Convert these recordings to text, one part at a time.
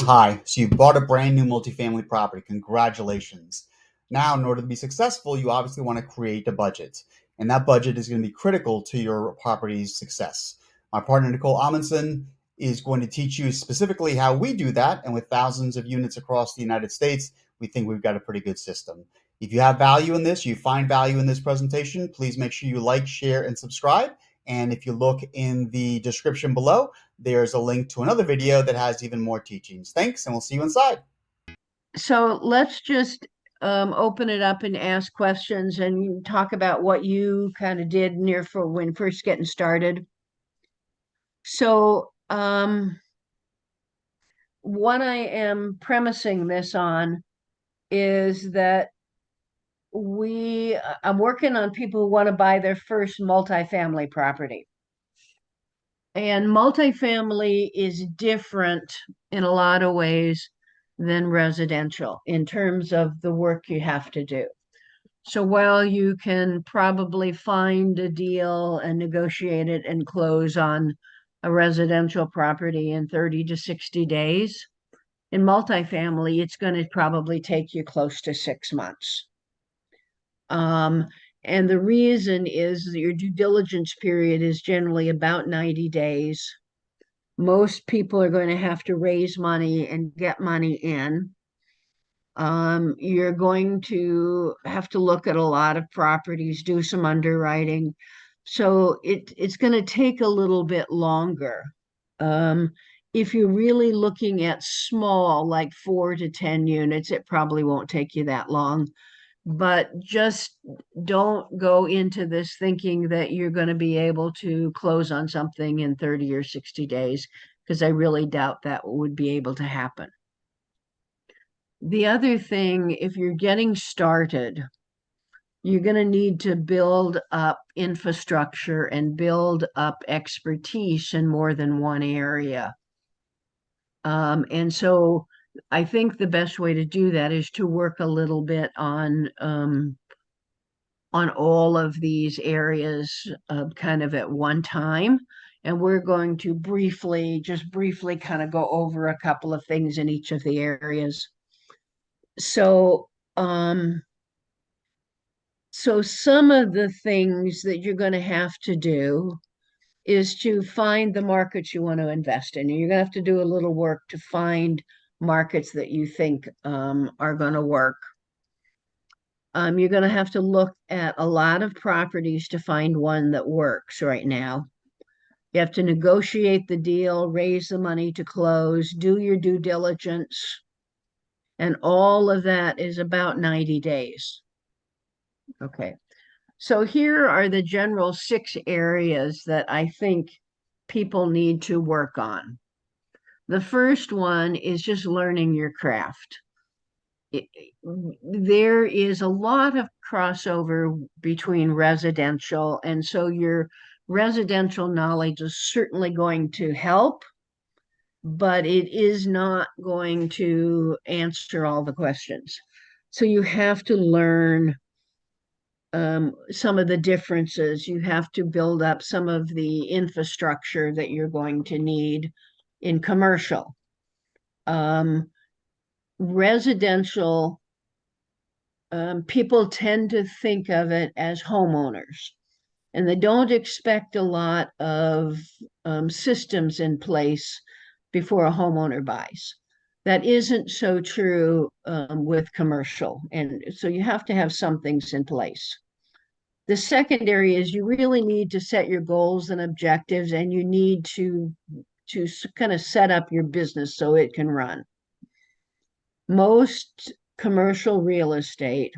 Hi, so you bought a brand new multifamily property. Congratulations. Now, in order to be successful, you obviously want to create a budget, and that budget is going to be critical to your property's success. My partner, Nicole Amundsen, is going to teach you specifically how we do that, and with thousands of units across the United States, we think we've got a pretty good system. If you have value in this, you find value in this presentation, please make sure you like, share, and subscribe. And if you look in the description below, there's a link to another video that has even more teachings. Thanks, and we'll see you inside. So let's just open it up and ask questions and talk about what you kind of did near for when first getting started. So what I am premising this on is that I'm working on people who want to buy their first multifamily property. And multifamily is different in a lot of ways than residential in terms of the work you have to do. So while you can probably find a deal and negotiate it and close on a residential property in 30 to 60 days, in multifamily, it's going to probably take you close to 6 months. Um, and the reason is that your due diligence period is generally about 90 days. Most people are going to have to raise money and get money in. You're going to have to look at a lot of properties, do some underwriting. So it's going to take a little bit longer. Um, if you're really looking at small, like 4 to 10 units, it probably won't take you that long. But just don't go into this thinking that you're going to be able to close on something in 30 or 60 days, because I really doubt that would be able to happen. The other thing, if you're getting started, you're going to need to build up infrastructure and build up expertise in more than one area. And so I think the best way to do that is to work a little bit on all of these areas kind of at one time. And we're going to just briefly kind of go over a couple of things in each of the areas. So, um, so some of the things that you're going to have to do is to find the markets you want to invest in. You're going to have to do a little work to find markets that you think are going to work. You're going to have to look at a lot of properties to find one that works right now. You have to negotiate the deal, raise the money to close, do your due diligence, and all of that is about 90 days. Okay. So here are the general 6 areas that I think people need to work on. The first one is just learning your craft. There is a lot of crossover between residential, and so your residential knowledge is certainly going to help, but it is not going to answer all the questions. So you have to learn some of the differences. You have to build up some of the infrastructure that you're going to need in commercial. Residential, people tend to think of it as homeowners, and they don't expect a lot of systems in place before a homeowner buys. That isn't so true with commercial. And so you have to have some things in place. The second area is you really need to set your goals and objectives, and you need to kind of set up your business so it can run. Most commercial real estate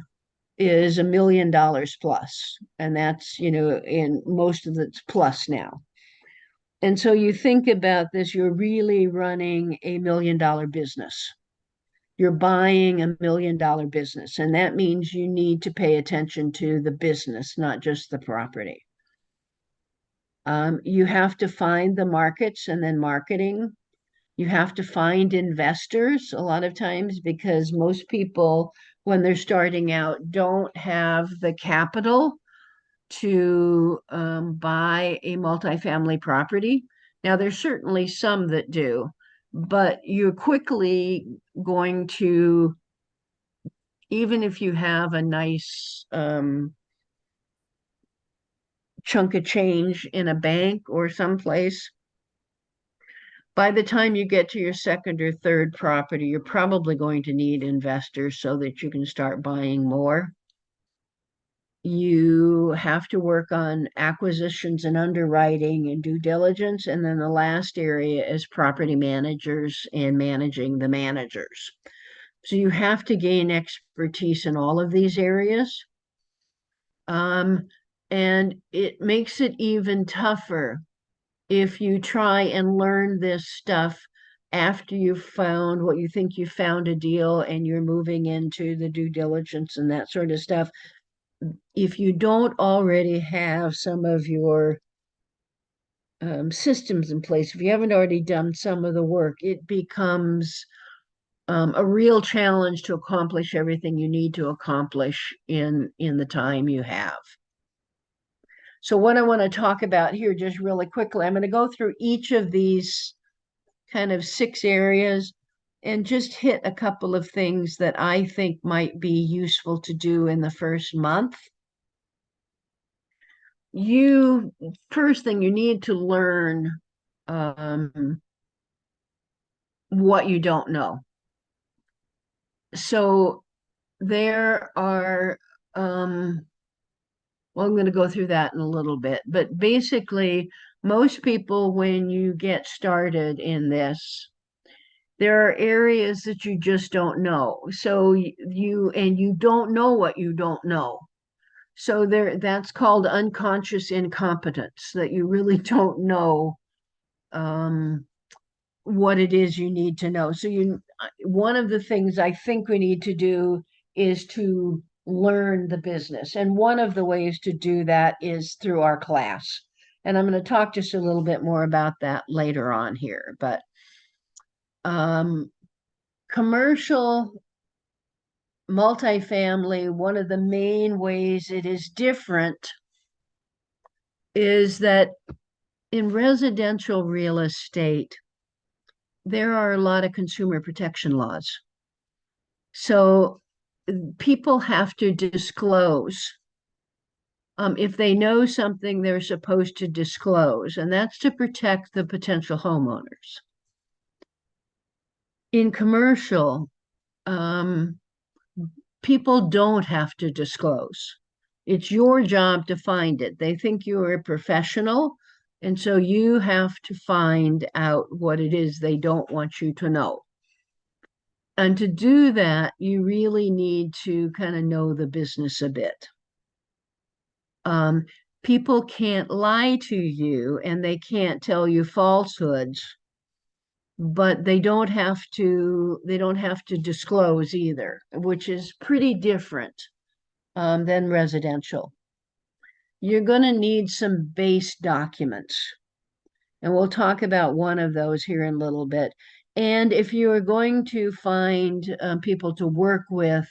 is $1 million plus, and that's, in most of it's plus now. And so you think about this, you're really running $1 million business. You're buying $1 million business, and that means you need to pay attention to the business, not just the property. You have to find the markets and then marketing. You have to find investors a lot of times, because most people, when they're starting out, don't have the capital to buy a multifamily property. Now, there's certainly some that do, but you're quickly going to, even if you have a nice chunk of change in a bank or someplace, by the time you get to your second or third property, you're probably going to need investors so that you can start buying more. You have to work on acquisitions and underwriting and due diligence. And then the last area is property managers and managing the managers. So you have to gain expertise in all of these areas. Um, and it makes it even tougher if you try and learn this stuff after you've found what you think you found a deal and you're moving into the due diligence and that sort of stuff. If you don't already have some of your systems in place, if you haven't already done some of the work, it becomes a real challenge to accomplish everything you need to accomplish in the time you have. So what I want to talk about here just really quickly, I'm going to go through each of these kind of 6 areas and just hit a couple of things that I think might be useful to do in the first month. You first thing you need to learn what you don't know. So there are well, I'm going to go through that in a little bit, but basically most people, when you get started in this, there are areas that you just don't know. So you don't know what you don't know. So that's called unconscious incompetence, that you really don't know um, what it is you need to know. So one of the things I think we need to do is to learn the business. And one of the ways to do that is through our class. And I'm going to talk just a little bit more about that later on here. But um, commercial multifamily, one of the main ways it is different is that in residential real estate, there are a lot of consumer protection laws. So people have to disclose. If they know something, they're supposed to disclose, and that's to protect the potential homeowners. In commercial, um, people don't have to disclose. It's your job to find it. They think you're a professional, and so you have to find out what it is they don't want you to know. And to do that, you really need to kind of know the business a bit. Um, People can't lie to you and they can't tell you falsehoods, but they don't have to disclose either, which is pretty different than residential. You're going to need some base documents, and we'll talk about one of those here in a little bit. And if you are going to find people to work with,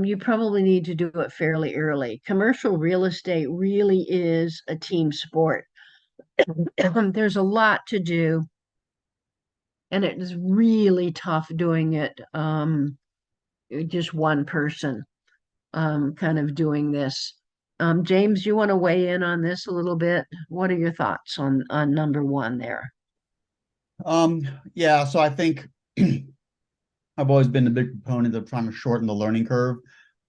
you probably need to do it fairly early. Commercial real estate really is a team sport. There's a lot to do, and it is really tough doing it just one person kind of doing this. James, you want to weigh in on this a little bit? What are your thoughts on number one there? Um, yeah, so I think I've always been a big proponent of trying to shorten the learning curve.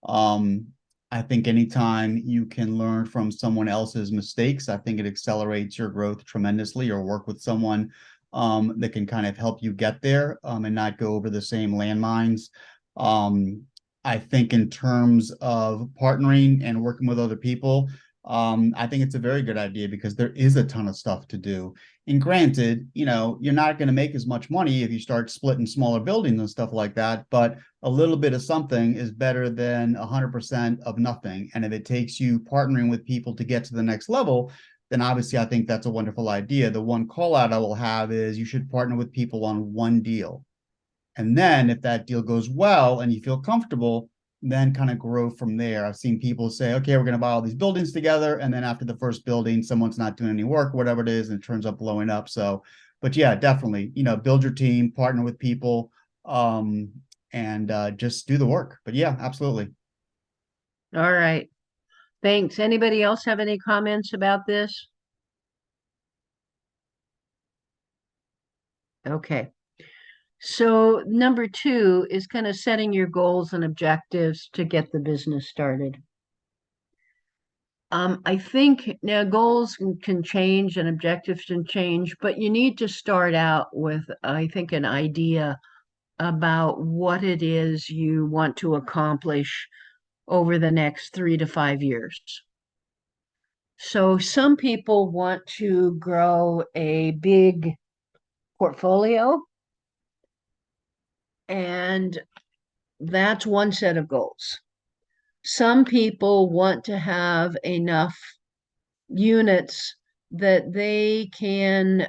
Um, I think anytime you can learn from someone else's mistakes, I think it accelerates your growth tremendously, or work with someone that can kind of help you get there and not go over the same landmines. Um, I think in terms of partnering and working with other people, I think it's a very good idea because there is a ton of stuff to do. And granted, you're not going to make as much money if you start splitting smaller buildings and stuff like that, but a little bit of something is better than 100% of nothing. And if it takes you partnering with people to get to the next level, then obviously I think that's a wonderful idea. The one call out I will have is you should partner with people on one deal. And then if that deal goes well and you feel comfortable, then kind of grow from there. I've seen people say, okay, we're going to buy all these buildings together. And then after the first building, someone's not doing any work, whatever it is, and it turns up blowing up. So But yeah, definitely, build your team, partner with people, and just do the work. But yeah, absolutely. All right. Thanks. Anybody else have any comments about this? Okay. So number two is kind of setting your goals and objectives to get the business started. I think now goals can change and objectives can change, but you need to start out with, I think, an idea about what it is you want to accomplish over the next 3 to 5 years. So some people want to grow a big portfolio, and that's one set of goals. Some people want to have enough units that they can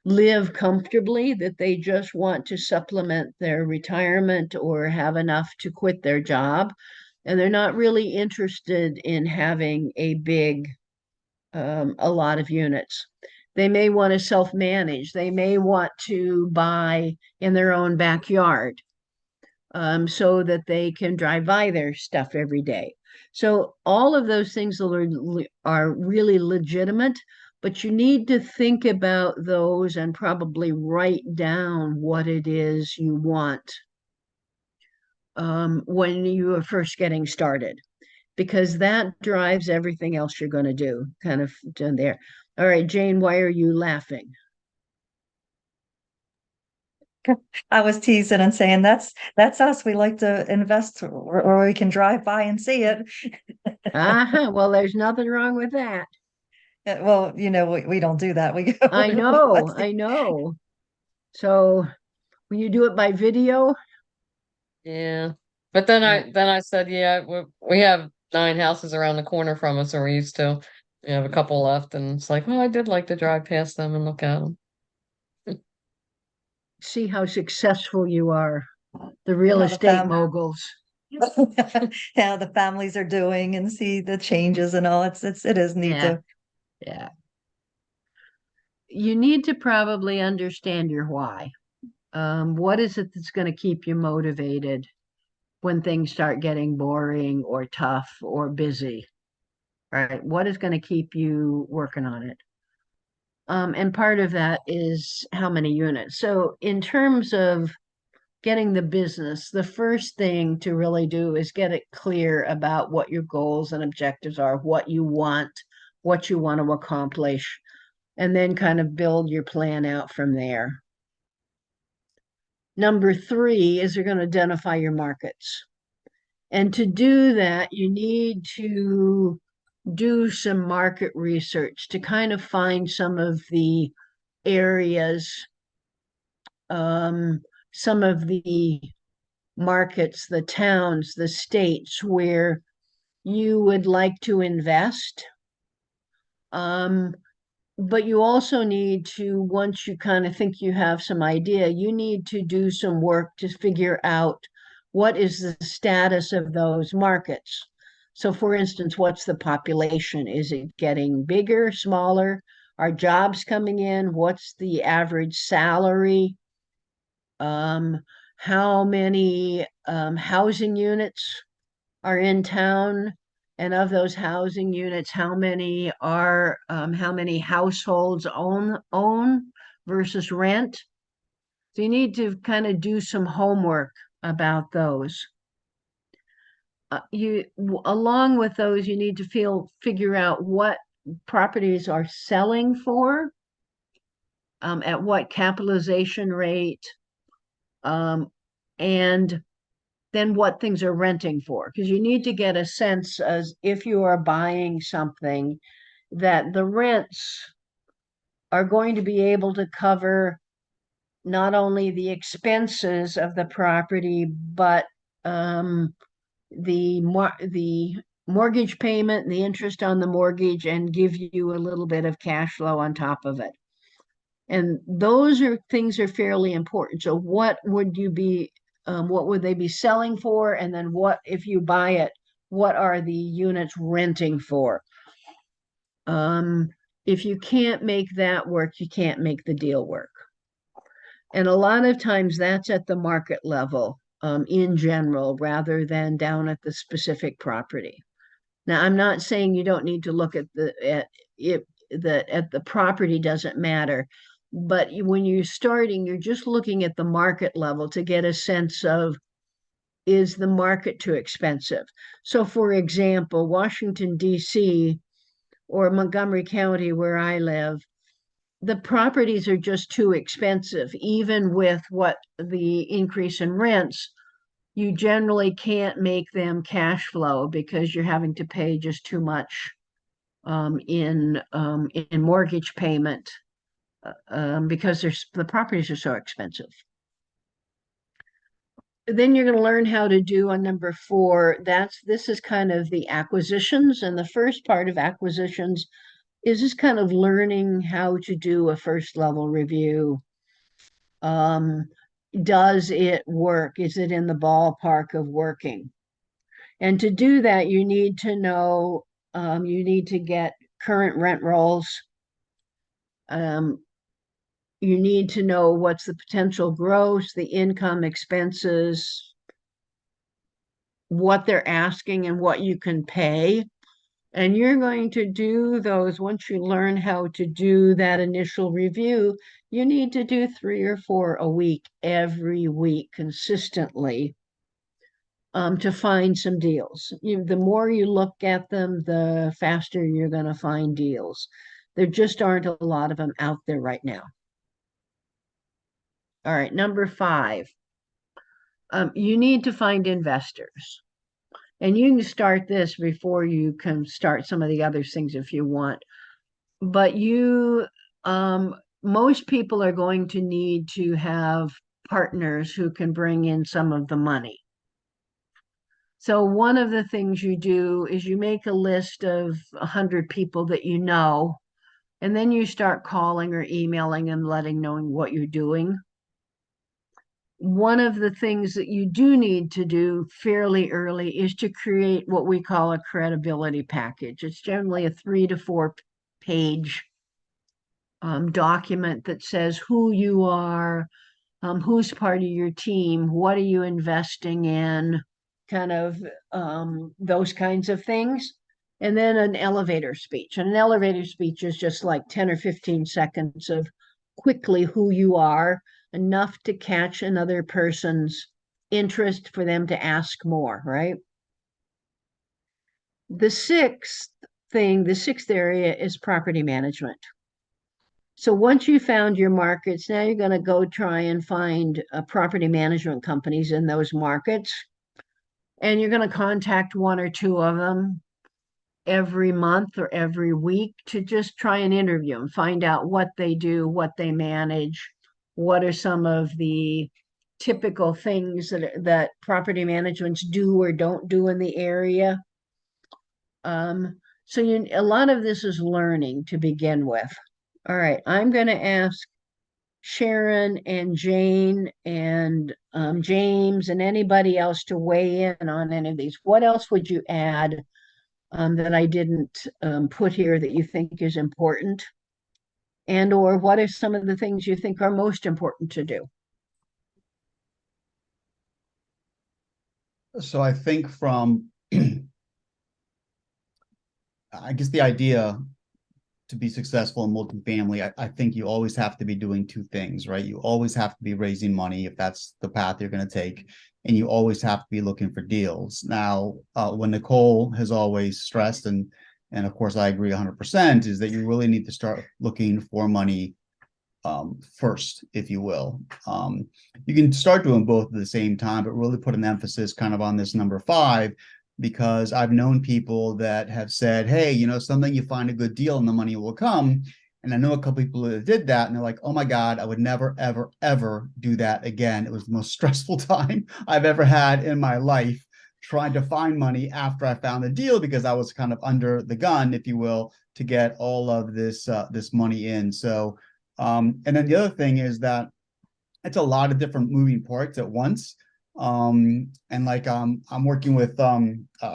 live comfortably, that they just want to supplement their retirement or have enough to quit their job. And they're not really interested in having a lot of units. They may want to self-manage. They may want to buy in their own backyard, so that they can drive by their stuff every day. So all of those things are really legitimate, but you need to think about those and probably write down what it is you want, when you are first getting started, because that drives everything else you're going to do, kind of done there. All right, Jane, why are you laughing? I was teasing and saying that's us. We like to invest or we can drive by and see it. Well, there's nothing wrong with that. Well, we don't do that. We go I really know, fast. I know. So will you do it by video? Yeah. But then Yeah. I said, yeah, we have 9 houses around the corner from us, or we used to. We have a couple left, and it's like, oh, I did like to drive past them and look at them. See how successful you are, the See real how the estate fam moguls. how the families are doing and see the changes and all. It is neat Yeah, to. yeah. You need to probably understand your why. What is it that's going to keep you motivated when things start getting boring or tough or busy? Right? What is going to keep you working on it? And part of that is how many units. So, in terms of getting the business, the first thing to really do is get it clear about what your goals and objectives are, what you want to accomplish, and then kind of build your plan out from there. Number three is you're going to identify your markets. And to do that, you need to do some market research to kind of find some of the areas, some of the markets, the towns, the states where you would like to invest. Um, but you also need to, once you kind of think you have some idea, you need to do some work to figure out what is the status of those markets. So, for instance, what's the population? Is it getting bigger, smaller? Are jobs coming in? What's the average salary? Um, how many housing units are in town? And of those housing units, how many households own versus rent? So you need to kind of do some homework about those. Along with those, you need to figure out what properties are selling for, at what capitalization rate, um, and then what things are renting for. Because you need to get a sense as if you are buying something that the rents are going to be able to cover not only the expenses of the property, but the mortgage payment and the interest on the mortgage, and give you a little bit of cash flow on top of it. And those are things are fairly important. So what would they be selling for? And then what, if you buy it, what are the units renting for? Um, if you can't make that work, you can't make the deal work. And a lot of times that's at the market level, in general, rather than down at the specific property. Now, I'm not saying you don't need to look at the property doesn't matter, but when you're starting, you're just looking at the market level to get a sense of, is the market too expensive? So, for example, Washington, D.C., or Montgomery County, where I live, the properties are just too expensive, even with what the increase in rents. You generally can't make them cash flow because you're having to pay just too much in mortgage payment because the properties are so expensive. Then you're going to learn how to do on number 4. This is kind of the acquisitions, and the first part of acquisitions is just kind of learning how to do a first level review. Does it work? Is it in the ballpark of working? And to do that, you need to know, you need to get current rent rolls. You need to know what's the potential gross, the income, expenses, what they're asking and what you can pay. And you're going to do those once you learn how to do that initial review. You need to do 3 or 4 a week, every week, consistently, to find some deals. The more you look at them, the faster you're going to find deals. There just aren't a lot of them out there right now. All right, number 5. You need to find investors. And you can start this before you can start some of the other things if you want. But most people are going to need to have partners who can bring in some of the money. So one of the things you do is you make a list of 100 people that you know, and then you start calling or emailing them, letting knowing what you're doing. One of the things that you do need to do fairly early is to create what we call a credibility package. It's generally a 3 to 4 page document that says who you are, who's part of your team, what are you investing in, kind of those kinds of things. And then an elevator speech. And an elevator speech is just like 10 or 15 seconds of quickly who you are, enough to catch another person's interest for them to ask more, right? The sixth area is property management. So once you found your markets, now you're going to go try and find property management companies in those markets. And you're going to contact 1 or 2 of them every month or every week to just try and interview them, find out what they do, what they manage, what are some of the typical things that property managements do or don't do in the area. So a lot of this is learning to begin with. All right, I'm going to ask Sharon and Jane and James and anybody else to weigh in on any of these. What else would you add that I didn't put here that you think is important? And or what are some of the things you think are most important to do? So I think from, I guess the idea to be successful in multifamily, I think you always have to be doing 2 things, right? You always have to be raising money if that's the path you're going to take, and you always have to be looking for deals. Now, when Nicole has always stressed, and of course I agree 100%, is that you really need to start looking for money first, if you will. You can start doing both at the same time, but really put an emphasis kind of on this number 5, because I've known people that have said, hey, something, you find a good deal and the money will come. And I know a couple people that did that, and they're like, oh my God, I would never, ever, ever do that again. It was the most stressful time I've ever had in my life, trying to find money after I found a deal, because I was kind of under the gun, if you will, to get all of this money in. So, and then the other thing is that it's a lot of different moving parts at once. And like I'm working with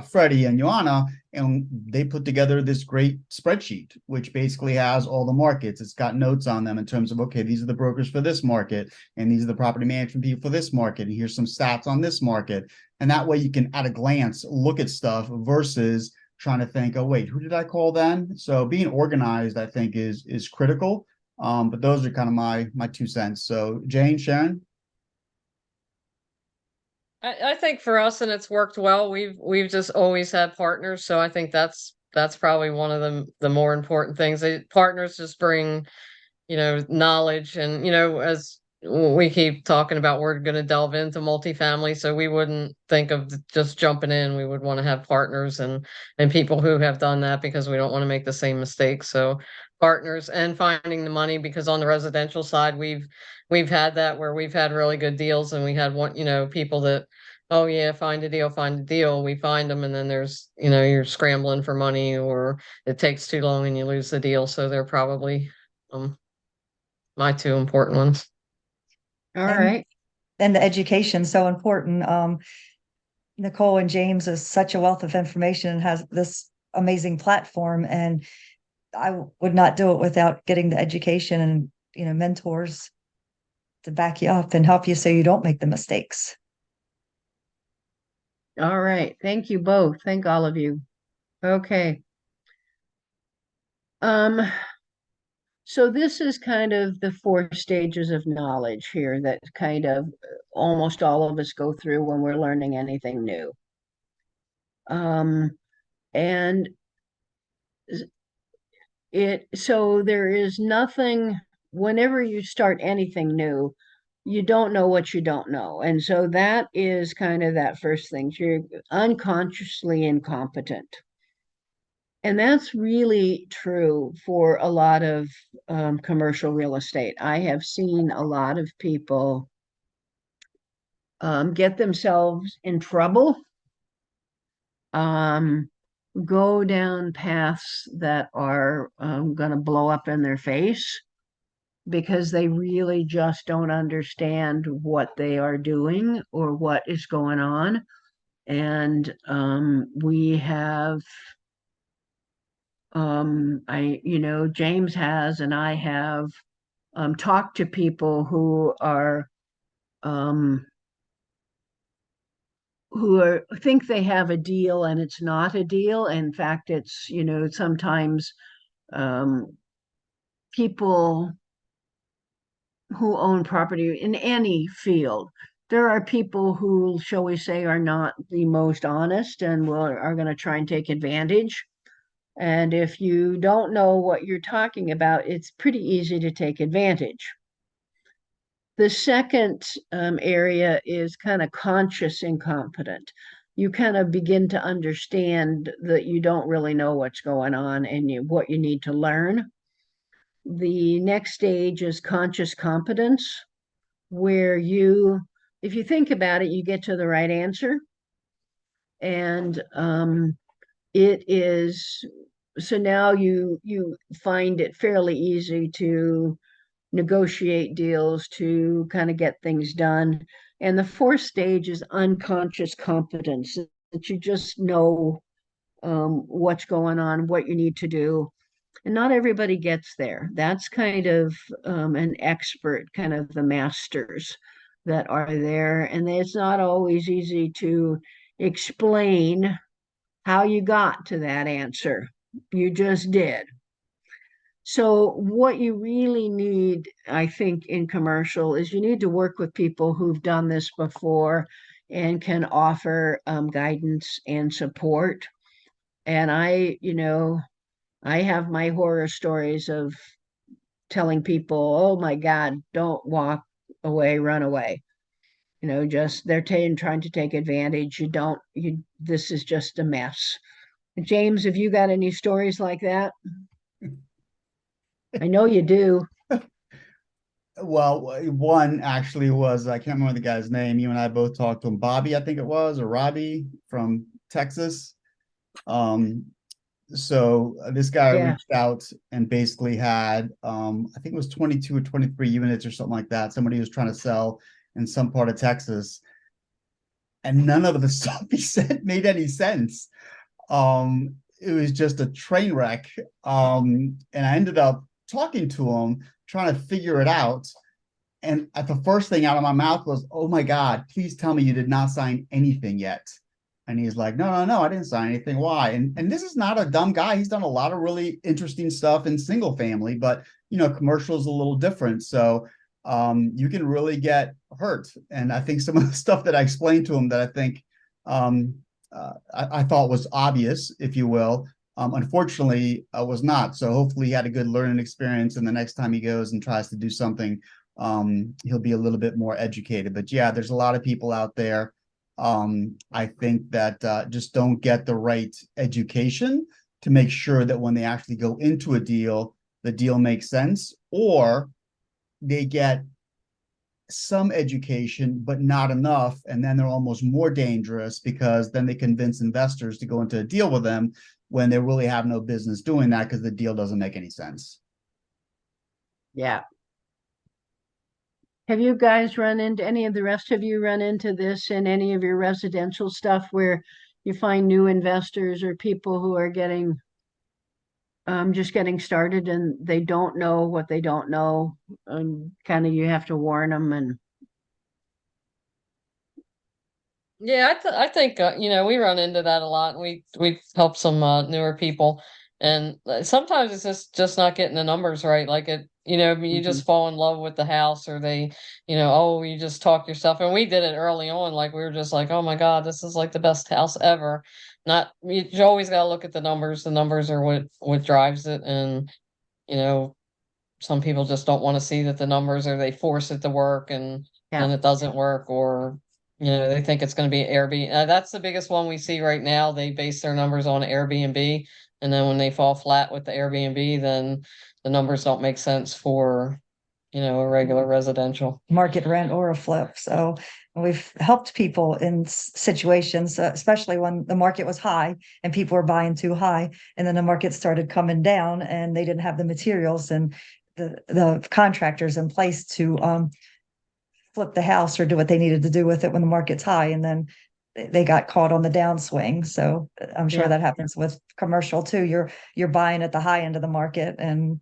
Freddie and Joanna, and they put together this great spreadsheet, which basically has all the markets. It's got notes on them in terms of, okay, these are the brokers for this market, and these are the property management people for this market, and here's some stats on this market. And that way you can at a glance look at stuff versus trying to think, oh wait, who did I call then? So being organized, I think, is critical. But those are kind of my 2 cents. So Jane, Sharon. I think for us, and it's worked well, we've just always had partners, so I think that's probably one of the more important things. Partners just bring, knowledge, and as we keep talking about, we're going to delve into multifamily, so we wouldn't think of just jumping in. We would want to have partners and people who have done that, because we don't want to make the same mistakes. So partners and finding the money, because on the residential side, we've had that where we've had really good deals, and we had one, people that, oh yeah, find a deal, find a deal. We find them, and then there's, you're scrambling for money, or it takes too long and you lose the deal. So they're probably my two important ones. All And right. and the education so important. Nicole and James is such a wealth of information and has this amazing platform, and I would not do it without getting the education and mentors to back you up and help you so you don't make the mistakes. All right. Thank you both. Thank all of you. Okay. Um, so this is kind of the 4 stages of knowledge here that kind of almost all of us go through when we're learning anything new. And so there is nothing, whenever you start anything new, you don't know what you don't know. And so that is kind of that first thing. You're unconsciously incompetent. And that's really true for a lot of commercial real estate. I have seen a lot of people get themselves in trouble, um, go down paths that are going to blow up in their face because they really just don't understand what they are doing or what is going on. And we have James has, and I have talked to people um, who think they have a deal and it's not a deal. In fact, it's, sometimes people who own property in any field. There are people who, shall we say, are not the most honest and are going to try and take advantage. And if you don't know what you're talking about, it's pretty easy to take advantage. The second area is kind of conscious incompetent. You kind of begin to understand that you don't really know what's going on and what you need to learn. The next stage is conscious competence, where if you think about it, you get to the right answer. And it is, so now you find it fairly easy to negotiate deals, to kind of get things done. And the fourth stage is unconscious competence, that you just know what's going on, what you need to do. And not everybody gets there. That's kind of an expert, kind of the masters that are there. And it's not always easy to explain how you got to that answer. You just did. So, what you really need, I think, in commercial is you need to work with people who've done this before and can offer guidance and support. And I have my horror stories of telling people, oh my God, don't walk away, run away. Just they're trying to take advantage. This is just a mess. James, have you got any stories like that? I know you do. Well, one actually was, I can't remember the guy's name. You and I both talked to him. Bobby, I think it was, or Robbie from Texas. So this guy Yeah. reached out and basically had, I think it was 22 or 23 units or something like that. Somebody was trying to sell in some part of Texas. and none of the stuff he said made any sense. It was just a train wreck. And I ended up talking to him, trying to figure it out. And the first thing out of my mouth was, "Oh my God, please tell me you did not sign anything yet." And he's like, "No, no, no, I didn't sign anything. Why?" And this is not a dumb guy. He's done a lot of really interesting stuff in single family, but commercial is a little different. So you can really get hurt. And I think some of the stuff that I explained to him that I think I thought was obvious, if you will, unfortunately was not. So hopefully he had a good learning experience, and the next time he goes and tries to do something, he'll be a little bit more educated. But yeah, there's a lot of people out there. I think that just don't get the right education to make sure that when they actually go into a deal, the deal makes sense, or they get some education, but not enough. And then they're almost more dangerous because then they convince investors to go into a deal with them when they really have no business doing that because the deal doesn't make any sense. Yeah. Have you guys run into any of the rest of you run into this in any of your residential stuff where you find new investors or people who are getting just getting started and they don't know what they don't know, and kind of you have to warn them? And Yeah, I think we run into that a lot. We help some newer people, and sometimes it's just not getting the numbers right. Like you Mhm. just fall in love with the house, or they, oh, you just talk yourself. And we did it early on. Like we were just like, oh my God, this is like the best house ever. Not you always got to look at the numbers. The numbers are what drives it, and you know some people just don't want to see that the numbers, or they force it to work and Yeah. then it doesn't work, or they think it's going to be Airbnb. That's the biggest one we see right now. They base their numbers on Airbnb, and then when they fall flat with the Airbnb, then the numbers don't make sense for a regular residential. Market rent or a flip. So we've helped people in situations, especially when the market was high and people were buying too high, and then the market started coming down and they didn't have the materials and the contractors in place to flip the house or do what they needed to do with it when the market's high, and then they got caught on the downswing. So I'm sure Yeah. that happens with commercial too. You're buying at the high end of the market, and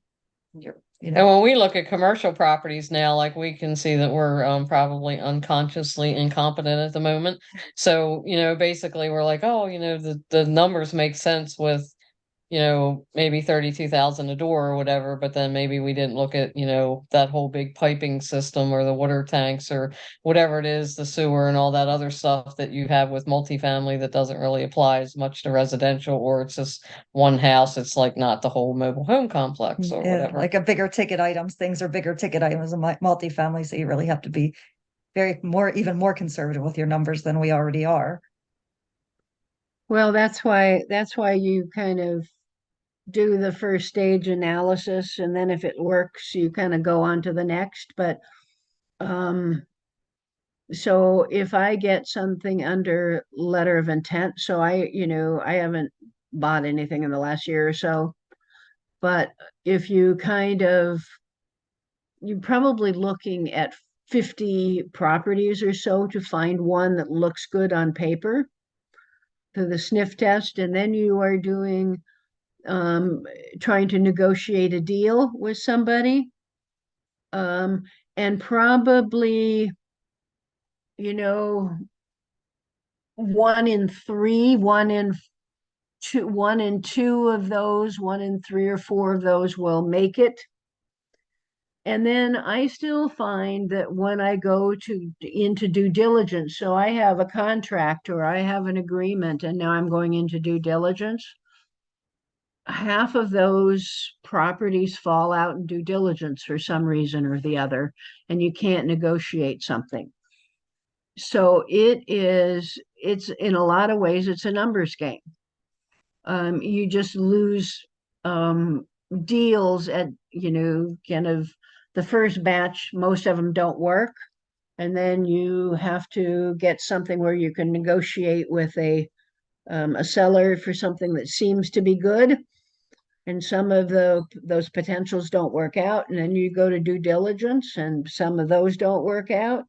you're And when we look at commercial properties now, like we can see that we're probably unconsciously incompetent at the moment. So, basically we're like, oh, the numbers make sense with, maybe 32,000 a door or whatever, but then maybe we didn't look at, that whole big piping system or the water tanks or whatever it is, the sewer and all that other stuff that you have with multifamily that doesn't really apply as much to residential, or it's just one house. It's like not the whole mobile home complex or Yeah, whatever. like a bigger ticket items, things are bigger ticket items in multifamily, so you really have to be even more conservative with your numbers than we already are. Well, that's why you kind of do the first stage analysis, and then if it works, you kind of go on to the next. But um, so if I get something under letter of intent, so I haven't bought anything in the last year or so, but if you you're probably looking at 50 properties or so to find one that looks good on paper to the sniff test, and then you are doing um, trying to negotiate a deal with somebody, um, and probably, you know, one in three, one in two of those, one in three or four of those will make it. And then I still find that when I go into due diligence, so I have a contract or I have an agreement, and now I'm going into due diligence. Half of those properties fall out in due diligence for some reason or the other, and you can't negotiate something. So it's in a lot of ways, it's a numbers game. You just lose deals at, kind of the first batch, most of them don't work. And then you have to get something where you can negotiate with a seller for something that seems to be good, and some of those potentials don't work out, and then you go to due diligence and some of those don't work out.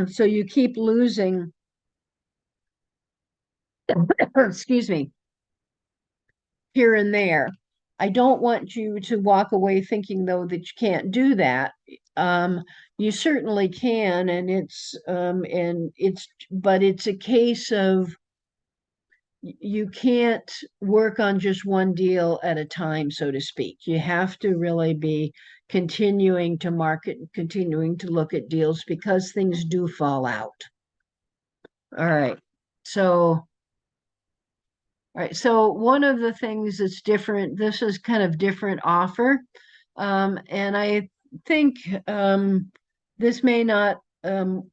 So you keep losing excuse me, here and there. I don't want you to walk away thinking though that you can't do that. You certainly can, but it's a case of you can't work on just one deal at a time, so to speak. You have to really be continuing to market, continuing to look at deals because things do fall out. All right. So one of the things that's different, this is kind of different offer. And I think this may not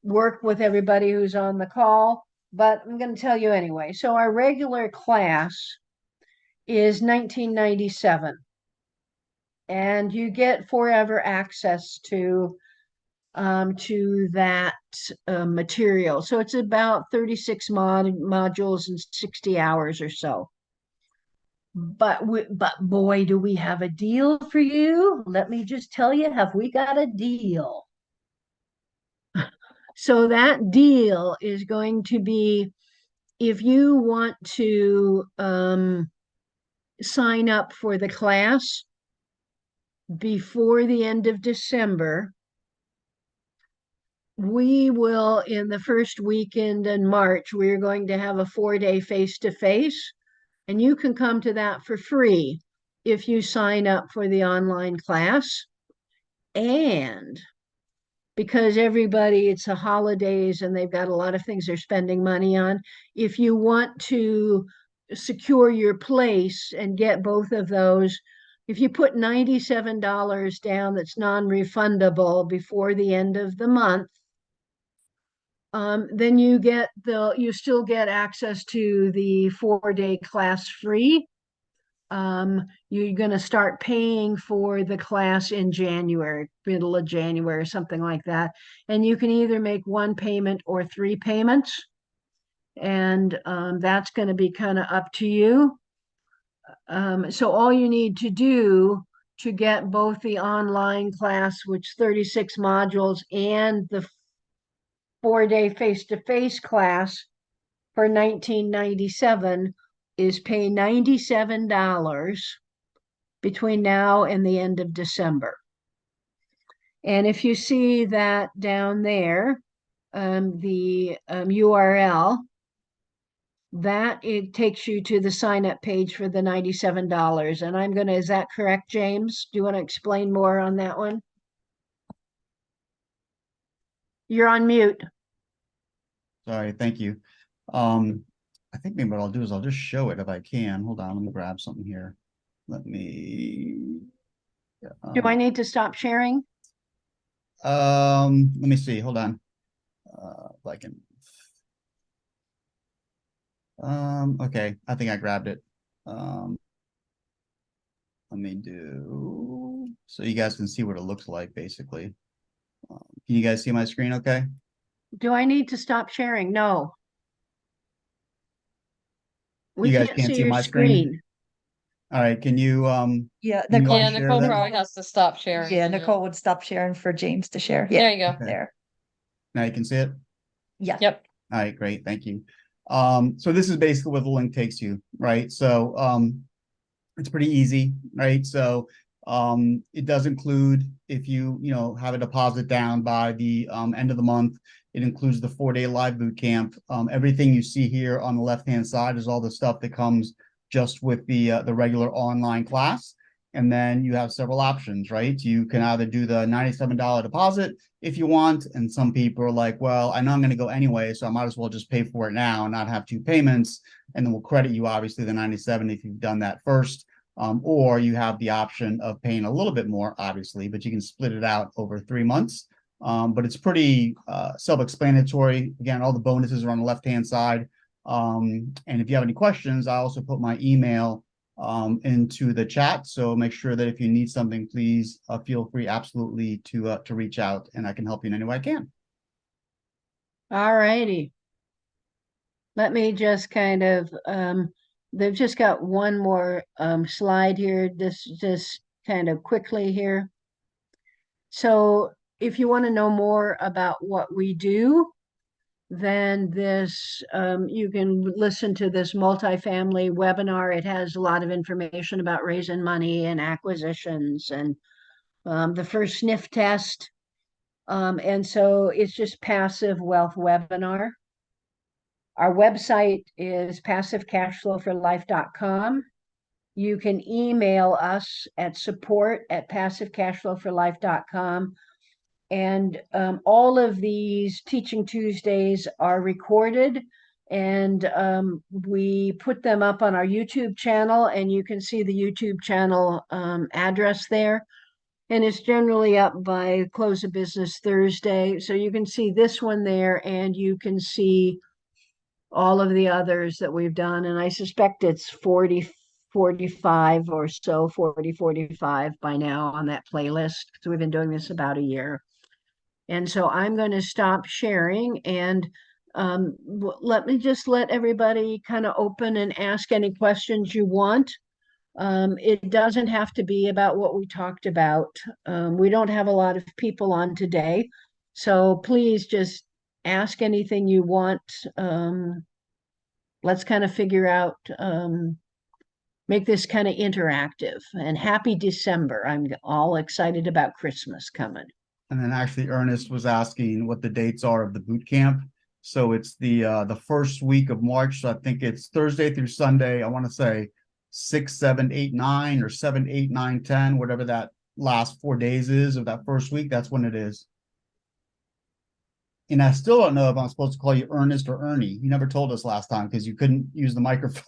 work with everybody who's on the call, but I'm going to tell you anyway. So our regular class is $19.97, and you get forever access to that material. So it's about 36 modules and 60 hours or so. But boy, do we have a deal for you. Let me just tell you, have we got a deal? So that deal is going to be, if you want to sign up for the class before the end of December, we will, in the first weekend in March, we're going to have a 4-day face-to-face, and you can come to that for free if you sign up for the online class. And because it's the holidays and they've got a lot of things they're spending money on, if you want to secure your place and get both of those, if you put $97 down that's non-refundable before the end of the month, then you still get access to the 4-day class free. You're going to start paying for the class in January, middle of January, something like that. And you can either make one payment or 3 payments. And that's going to be kind of up to you. So all you need to do to get both the online class, which 36 modules, and the 4-day face-to-face class for $19.97 is pay $97 between now and the end of December. And if you see that down there, the URL, that it takes you to the sign up page for the $97. And is that correct, James? Do you want to explain more on that one? You're on mute. Sorry, thank you. I think maybe what I'll do is I'll just show it if I can. Hold on, let me grab something here. Let me. Do I need to stop sharing? Let me see. Hold on. If I can. Okay, I think I grabbed it. Let me do so you guys can see what it looks like basically. Can you guys see my screen okay? Do I need to stop sharing? No. We You guys can't can't see see your my screen? screen. All right, can you Yeah, can you Nicole. Yeah, unshare Nicole that? probably has to stop sharing. Yeah, Nicole would stop sharing for James to share. There Yeah, you go. Okay. there. Now you can see it? Yeah. Yep. All right, great, thank you. So this is basically where the link takes you, right? So it's pretty easy, right? So it does include, if you have a deposit down by the end of the month, it includes the 4-day live boot camp. Everything you see here on the left-hand side is all the stuff that comes just with the regular online class. And then you have several options, right? You can either do the $97 deposit if you want, and some people are like, well, I know I'm going to go anyway, so I might as well just pay for it now and not have 2 payments, and then we'll credit you obviously the 97 if you've done that first. Or you have the option of paying a little bit more, obviously, but you can split it out over 3 months. But it's pretty self-explanatory. Again, all the bonuses are on the left-hand side. And if you have any questions, I also put my email into the chat. So make sure that if you need something, please feel free absolutely to reach out, and I can help you in any way I can. All righty. Let me just kind of, they've just got one more slide here, just kind of quickly here. So if you want to know more about what we do, then this you can listen to this multifamily webinar. It has a lot of information about raising money and acquisitions and the first sniff test. And so it's just passive wealth webinar. Our website is passivecashflowforlife.com. You can email us at support@passivecashflowforlife.com. And all of these Teaching Tuesdays are recorded, and we put them up on our YouTube channel, and you can see the YouTube channel address there. And it's generally up by close of business Thursday. So you can see this one there, and you can see all of the others that we've done. And I suspect it's 40, 45 or so, 40, 45 by now on that playlist, because we've been doing this about a year. And so I'm going to stop sharing, and let me just let everybody kind of open and ask any questions you want. It doesn't have to be about what we talked about. We don't have a lot of people on today, so please just ask anything you want. Let's kind of figure out, make this kind of interactive. And happy December. I'm all excited about Christmas coming. And then actually Ernest was asking what the dates are of the boot camp. So it's the first week of March. So I think it's Thursday through Sunday. I want to say 6, 7, 8, 9, or 7, 8, 9, 10, whatever that last 4 days is of that first week. That's when it is. And I still don't know if I'm supposed to call you Ernest or Ernie. You never told us last time because you couldn't use the microphone.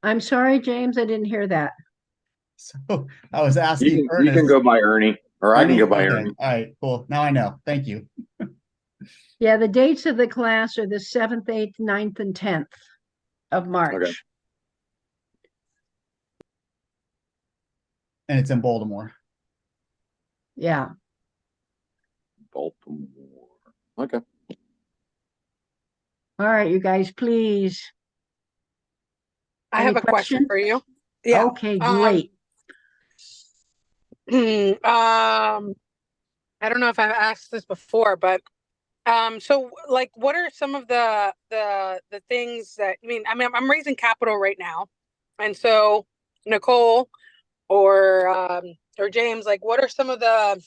I'm sorry, James, I didn't hear that. So I was asking You Ernest. can go by Ernie, or I can go by Okay. Ernie. All right, cool. Now I know. Thank you. Yeah, the dates of the class are the 7th, 8th, 9th, and 10th of March. Okay. And it's in Baltimore. Yeah. Baltimore. Okay. All right, you guys, please. I Any have a question questions? for you. Yeah. Okay, great. I don't know if I've asked this before, but so like, what are some of the things that I'm raising capital right now, and so Nicole or James, like, what are some of the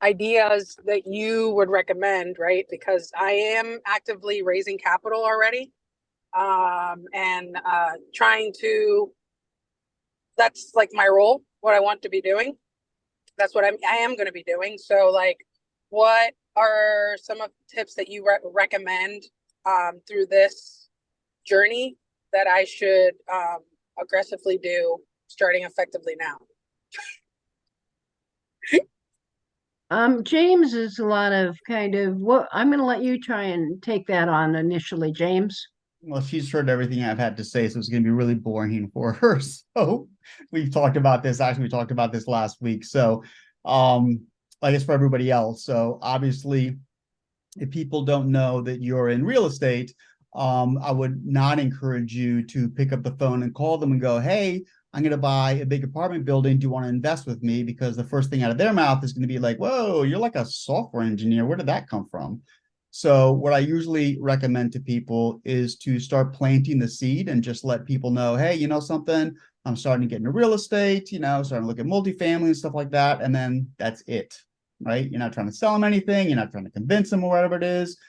ideas that you would recommend, right? Because I am actively raising capital already, and trying to. That's like my role, what I want to be doing. That's what I am going to be doing. So like, what are some of the tips that you recommend through this journey that I should aggressively do starting effectively now? James is a lot of kind of what I'm going to let you try and take that on initially, James. Well, she's heard everything I've had to say, so it's going to be really boring for her. So we've talked about this. Actually, we talked about this last week. So I guess for everybody else. So obviously, if people don't know that you're in real estate, I would not encourage you to pick up the phone and call them and go, hey, I'm going to buy a big apartment building. Do you want to invest with me? Because the first thing out of their mouth is going to be like, whoa, you're like a software engineer. Where did that come from? So what I usually recommend to people is to start planting the seed and just let people know, hey, you know something, I'm starting to get into real estate, starting to look at multifamily and stuff like that. And then that's it, right? You're not trying to sell them anything. You're not trying to convince them or whatever it is.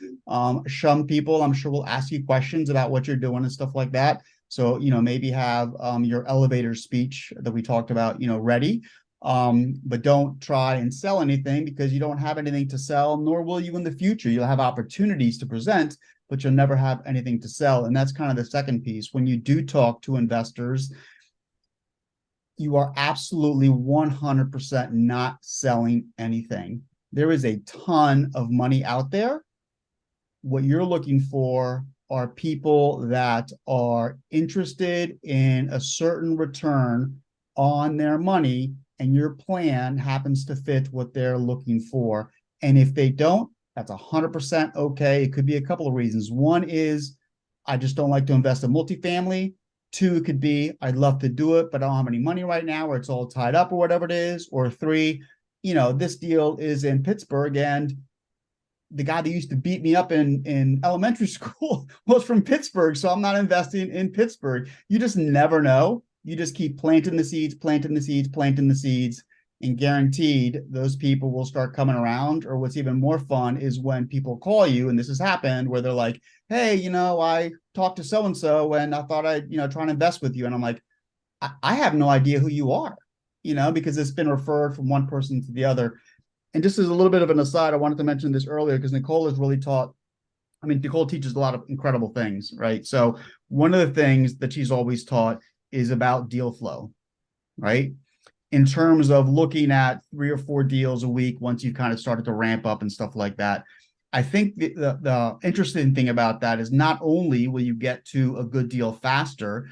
Some people, I'm sure, will ask you questions about what you're doing and stuff like that. So, maybe have your elevator speech that we talked about, ready. But don't try and sell anything because you don't have anything to sell, nor will you in the future. You'll have opportunities to present, but you'll never have anything to sell. And that's kind of the second piece. When you do talk to investors, you are absolutely 100% not selling anything. There is a ton of money out there. What you're looking for are people that are interested in a certain return on their money, and your plan happens to fit what they're looking for. And if they don't, that's 100% okay. It could be a couple of reasons. One is, I just don't like to invest in multifamily. Two, it could be, I'd love to do it, but I don't have any money right now, or it's all tied up, or whatever it is. Or three, this deal is in Pittsburgh and the guy that used to beat me up in elementary school was from Pittsburgh, so I'm not investing in Pittsburgh. You just never know. You just keep planting the seeds, planting the seeds, planting the seeds, and guaranteed those people will start coming around. Or what's even more fun is when people call you, and this has happened, where they're like, hey, I talked to so and so and I thought I'd try and invest with you. And I'm like, I have no idea who you are, because it's been referred from one person to the other. And just as a little bit of an aside, I wanted to mention this earlier because Nicole has really taught. I mean, Nicole teaches a lot of incredible things, right? So one of the things that she's always taught is about deal flow, right? In terms of looking at 3 or 4 deals a week once you've kind of started to ramp up and stuff like that. I think the interesting thing about that is not only will you get to a good deal faster,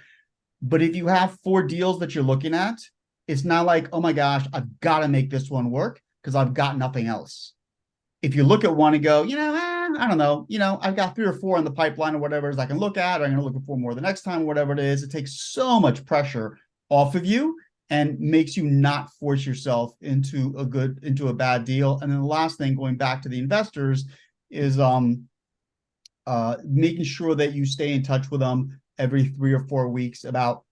but if you have 4 deals that you're looking at, it's not like, oh my gosh, I've got to make this one work because I've got nothing else. If you look at one and go, I don't know, I've got 3 or 4 in the pipeline or whatever it is I can look at, or I'm going to look for more the next time, whatever it is, it takes so much pressure off of you and makes you not force yourself into a bad deal. And then the last thing, going back to the investors, is making sure that you stay in touch with them every 3 or 4 weeks about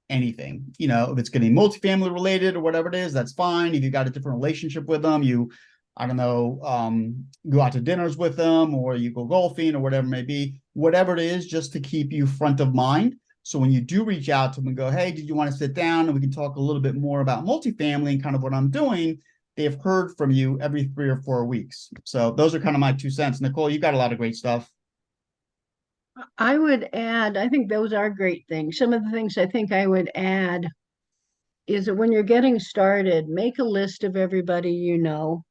anything. If it's getting multifamily related or whatever it is, that's fine. If you got a different relationship with them, I don't know, go out to dinners with them, or you go golfing or whatever it may be, whatever it is, just to keep you front of mind. So when you do reach out to them and go, hey, did you want to sit down and we can talk a little bit more about multifamily and kind of what I'm doing? They've heard from you every 3 or 4 weeks. So those are kind of my 2 cents. Nicole, you got a lot of great stuff. I would add, I think those are great things. Some of the things I think I would add is that when you're getting started, make a list of everybody you know.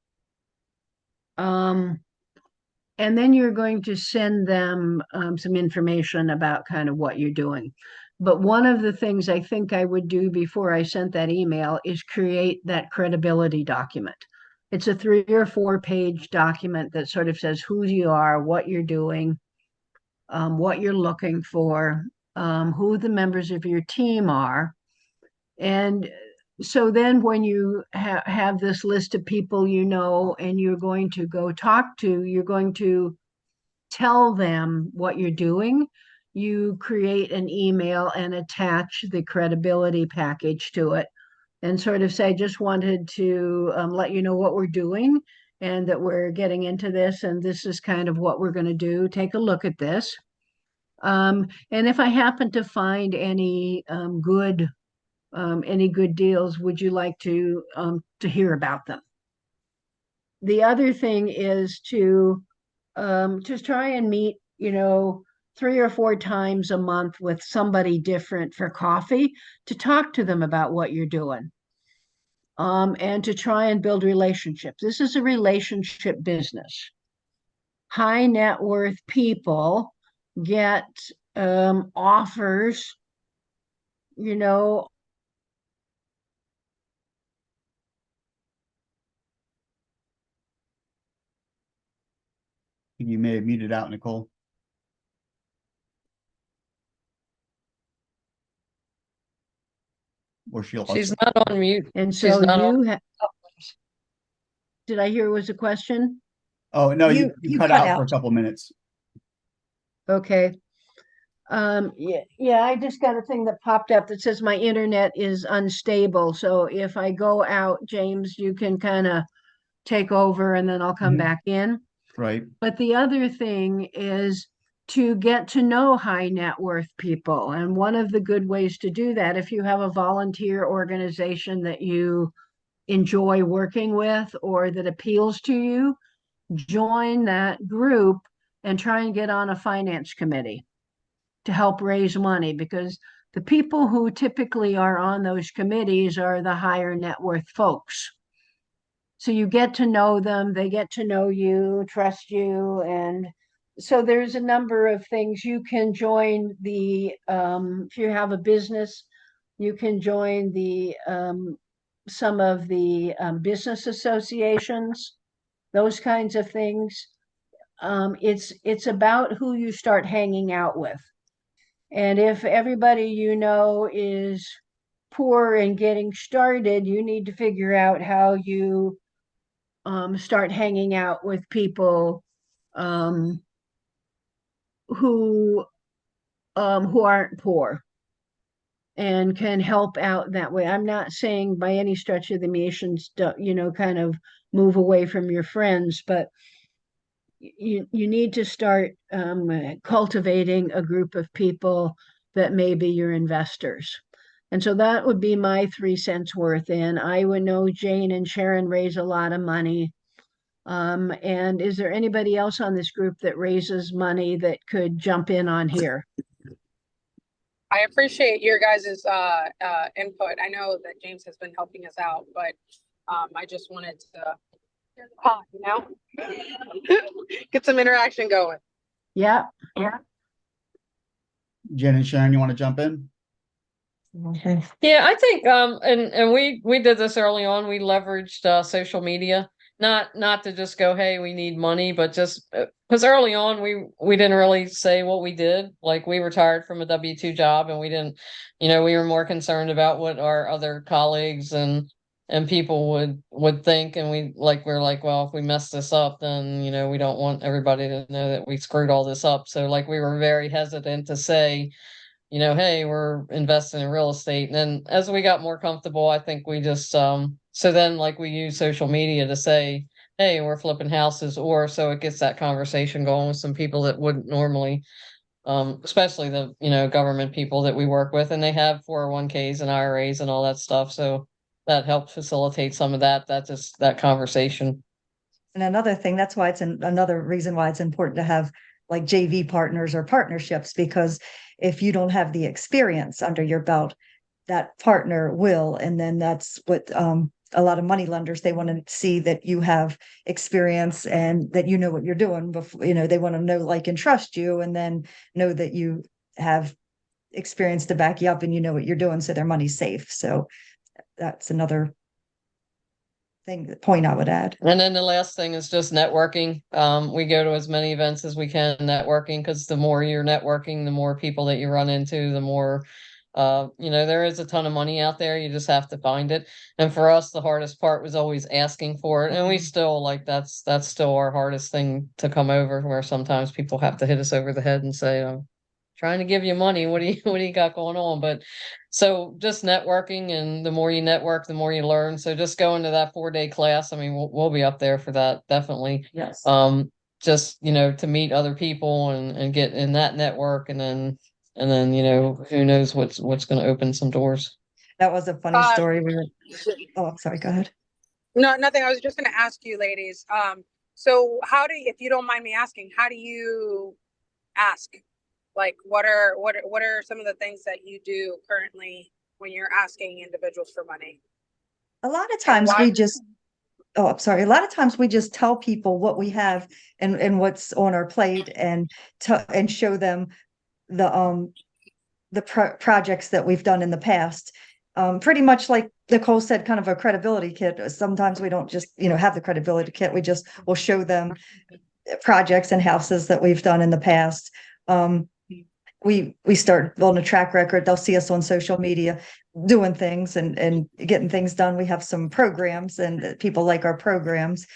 And then you're going to send them some information about kind of what you're doing. But one of the things I think I would do before I sent that email is create that credibility document. It's a 3 or 4 page document that sort of says who you are, what you're doing, what you're looking for, who the members of your team are. And so then when you have this list of people and you're going to go talk to, you're going to tell them what you're doing. You create an email and attach the credibility package to it and sort of say, just wanted to let you know what we're doing and that we're getting into this, and this is kind of what we're going to do. Take a look at this. And if I happen to find any good deals, would you like to hear about them? The other thing is to just try and meet, 3 or 4 times a month with somebody different for coffee to talk to them about what you're doing. And to try and build relationships. This is a relationship business. High net worth people get offers, you know, You may have muted out, Nicole. Or She's not on mute. and She's so not on. did I hear it was a question? Oh, no, you You cut cut out for a out. couple minutes. Okay. Yeah, I just got a thing that popped up that says my internet is unstable. So if I go out, James, you can kind of take over and then I'll come Mhm. back in. Right. But the other thing is to get to know high net worth people. And one of the good ways to do that, if you have a volunteer organization that you enjoy working with or that appeals to you, join that group and try and get on a finance committee to help raise money, because the people who typically are on those committees are the higher net worth folks. So you get to know them, they get to know you, trust you. And so there's a number of things. You can join if you have a business, you can join some of the business associations, those kinds of things. It's about who you start hanging out with. And if everybody is poor and getting started, you need to figure out how you start hanging out with people um, who aren't poor and can help out that way. I'm not saying by any stretch of the imagination, kind of move away from your friends, but you need to start cultivating a group of people that may be your investors. And so that would be my 3 cents worth. And I would know Jane and Sharon raise a lot of money. And is there anybody else on this group that raises money that could jump in on here? I appreciate your guys' input. I know that James has been helping us out, but I just wanted to, get some interaction going. Yeah. Jen and Sharon, you want to jump in? Okay. Yeah, I think and we did this early on. We leveraged social media, not to just go, hey, we need money, but just because early on we didn't really say what we did. Like we retired from a W-2 job and we didn't, we were more concerned about what our other colleagues and people would think, and we're like, well, if we mess this up, then we don't want everybody to know that we screwed all this up. So like we were very hesitant to say, hey, we're investing in real estate. And then as we got more comfortable, I think we just, so then like we use social media to say, hey, we're flipping houses, or so it gets that conversation going with some people that wouldn't normally, especially the, government people that we work with, and they have 401ks and IRAs and all that stuff. So that helps facilitate some of that conversation. And another thing, that's why another reason why it's important to have like JV partners or partnerships, because if you don't have the experience under your belt, that partner will. And then that's what a lot of money lenders, they want to see that you have experience and that you know what you're doing before, they want to know, like, and trust you, and then know that you have experience to back you up and you know what you're doing, so their money's safe. So that's another point I would add. And then the last thing is just networking. We go to as many events as we can networking, because the more you're networking, the more people that you run into, the more, there is a ton of money out there. You just have to find it. And for us, the hardest part was always asking for it. And we still that's still our hardest thing to come over, where sometimes people have to hit us over the head and say, trying to give you money. What do you got going on? But so just networking, and the more you network, the more you learn. So just going to that 4-day class. I mean, we'll be up there for that. Definitely. Yes. Just, to meet other people and get in that network, and then, who knows what's going to open some doors. That was a funny story. Oh, I'm sorry. Go ahead. No, nothing. I was just going to ask you ladies. So if you don't mind me asking, how do you ask? Like, what are some of the things that you do currently when you're asking individuals for money? A lot of times I'm sorry. A lot of times we just tell people what we have and what's on our plate, and show them the projects that we've done in the past. Pretty much like Nicole said, kind of a credibility kit. Sometimes we don't just, have the credibility kit. We'll show them projects and houses that we've done in the past. We start building a track record. They'll see us on social media doing things and getting things done. We have some programs, and people like our programs.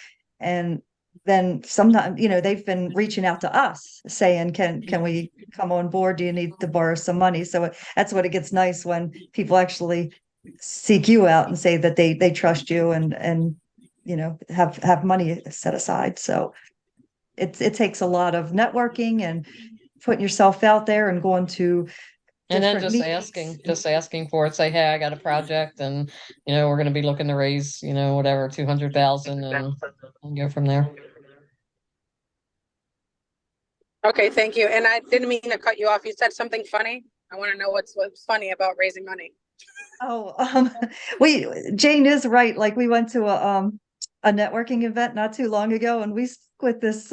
And then sometimes, they've been reaching out to us saying, can we come on board? Do you need to borrow some money? So that's what it gets nice, when people actually seek you out and say that they trust you and have money set aside. So it takes a lot of networking and putting yourself out there and going to and then meetings. just asking for it. Say, hey, I got a project, and we're going to be looking to raise, whatever, 200,000, and go from there. Okay, thank you. And I didn't mean to cut you off. You said something funny. I want to know what's funny about raising money. Oh, Jane is right. Like, we went to a networking event not too long ago, and we spoke with this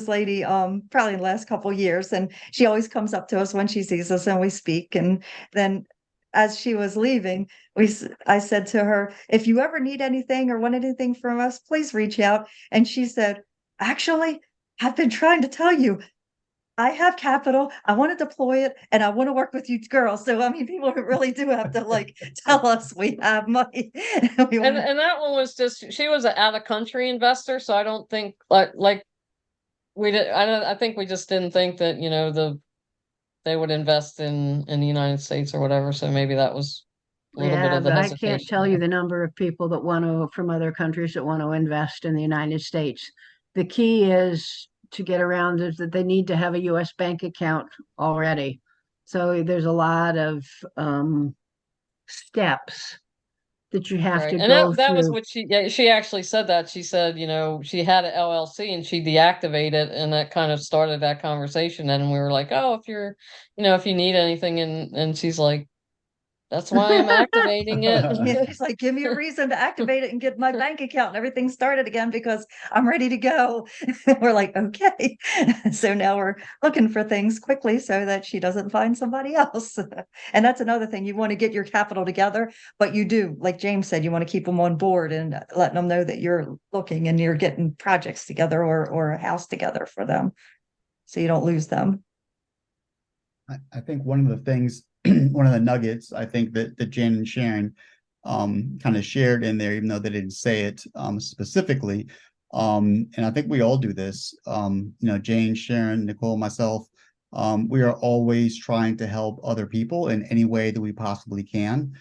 lady probably in the last couple of years, and she always comes up to us when she sees us and we speak. And then as she was leaving, I said to her, if you ever need anything or want anything from us, please reach out. And she said, actually, I've been trying to tell you, I have capital, I want to deploy it, and I want to work with you girls. So, I mean, people really do have to tell us we have money. And that one was just, she was an out of country investor. So I don't think like we did, I think we just didn't think that, they would invest in the United States or whatever, so maybe that was a little bit Yeah, of the but I can't hesitation tell you there. the number of people that want to, from other countries that want to invest in the United States. The key is to get around is that they need to have a US bank account already. So there's a lot of steps that you have Right. to And go that was through. what she actually said that. She said, she had an LLC and she deactivated, and that kind of started that conversation. And we were like, oh, if you need anything, and she's like, that's why I'm activating it. Yeah, she's like, give me a reason to activate it and get my bank account and everything started again because I'm ready to go. We're like, okay. So now we're looking for things quickly so that she doesn't find somebody else. And that's another thing. You want to get your capital together, but you do, like James said, you want to keep them on board and letting them know that you're looking and you're getting projects together or a house together for them so you don't lose them. I think one of the things, one of the nuggets, I think that Jan and Sharon kind of shared in there, even though they didn't say it specifically. And I think we all do this. Jane, Sharon, Nicole, myself, we are always trying to help other people in any way that we possibly can.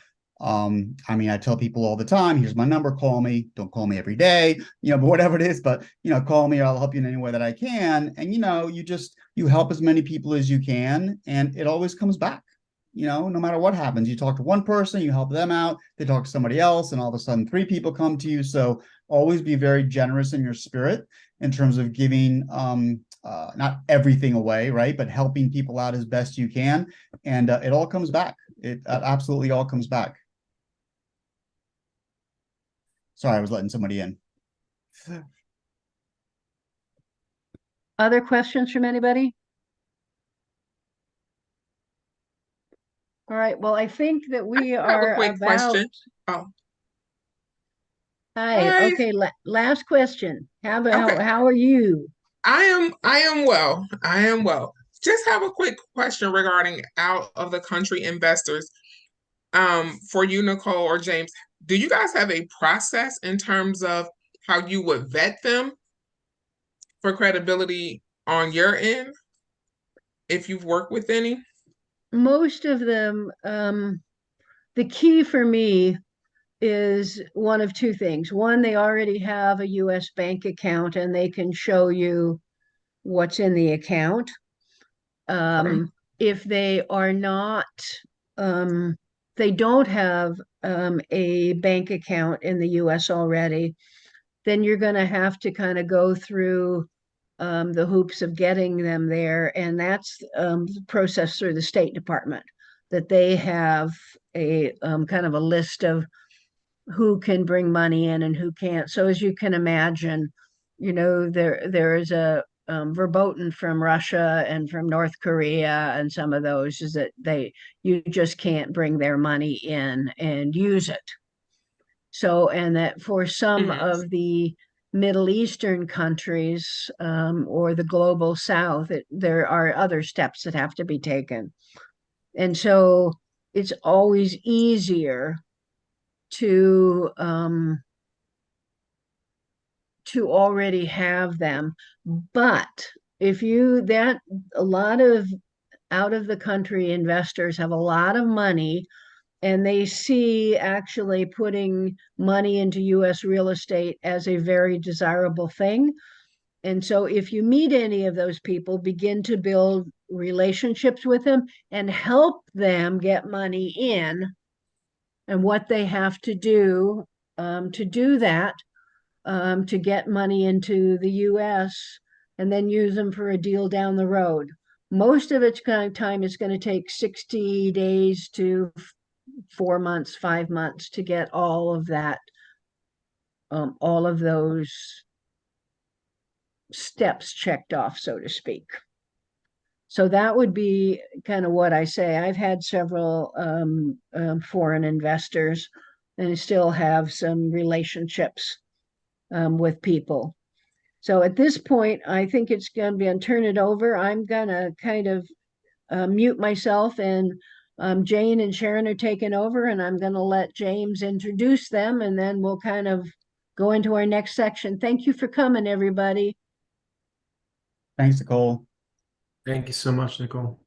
I mean, I tell people all the time, here's my number, call me. Don't call me every day, but whatever it is, but call me, or I'll help you in any way that I can. And you help as many people as you can, and it always comes back. No matter what happens, you talk to one person, you help them out, they talk to somebody else, and all of a sudden 3 people come to you. So always be very generous in your spirit in terms of giving not everything away, right? But helping people out as best you can. And it all comes back. It absolutely all comes back. Sorry, I was letting somebody in. Other questions from anybody? All right, well, I think that we I have a are quick about, question. Oh, hi, hi. okay, last question. Okay. How are you? I am well. I am well. Just have a quick question regarding out of the country investors. For you, Nicole or James, do you guys have a process in terms of how you would vet them for credibility on your end if you've worked with any? Most of them, the key for me is one of two things. One, they already have a US bank account and they can show you what's in the account. Okay. If they are not, they don't have a bank account in the US already, then you're going to have to kind of go through the hoops of getting them there. And that's processed through the State Department, that they have a kind of a list of who can bring money in and who can't. So as you can imagine, there is a verboten from Russia and from North Korea, and some of those is that you just can't bring their money in and use it. So, and that for some Mhm. of the Middle Eastern countries or the global South, there are other steps that have to be taken. And so it's always easier to already have them. But if you that a lot of out of the country investors have a lot of money and they see actually putting money into US real estate as a very desirable thing. And so if you meet any of those people, begin to build relationships with them and help them get money in and what they have to do that, to get money into the US and then use them for a deal down the road. Most of its kind of time is going to take 60 days to 4 months, 5 months to get all of that, all of those steps checked off, so to speak. So that would be kind of what I say. I've had several foreign investors and still have some relationships with people. So at this point, I think it's going to be and turn it over. I'm going to kind of mute myself, and Jane and Sharon are taking over, and I'm going to let James introduce them, and then we'll kind of go into our next section. Thank you for coming, everybody. Thanks, Nicole. Thank you so much, Nicole.